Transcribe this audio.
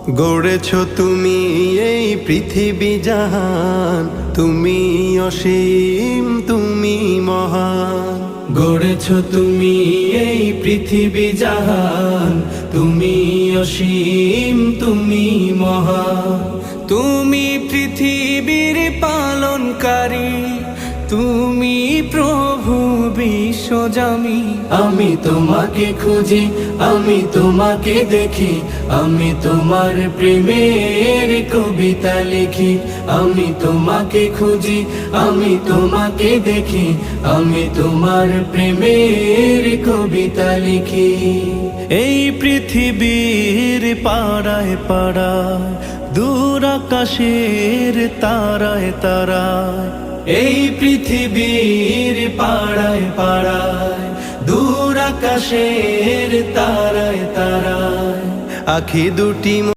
গড়েছ তুমি এই পৃথিবী জাহান, তুমি অসীম তুমি মহান। গড়েছ তুমি এই পৃথিবী জাহান, তুমি অসীম তুমি মহান। তুমি পৃথিবীর পালনকারী, তুমি প্রভু বিশ্বজামি। আমি তোমাকে খুঁজি, আমি তোমাকে দেখি, আমি তোমার প্রেমের কবিতা লিখি। আমি তোমাকে খুঁজি, আমি তোমাকে দেখি, আমি তোমার প্রেমের কবিতা লিখি। এই পৃথিবীর পাড়ায় পাড়ায়, দূর আকাশের তারায় তারায়, এই পৃথিবীর পাড়ায় পাড়ায়, দূর আকাশের তারায় তারায়, আখি দুটি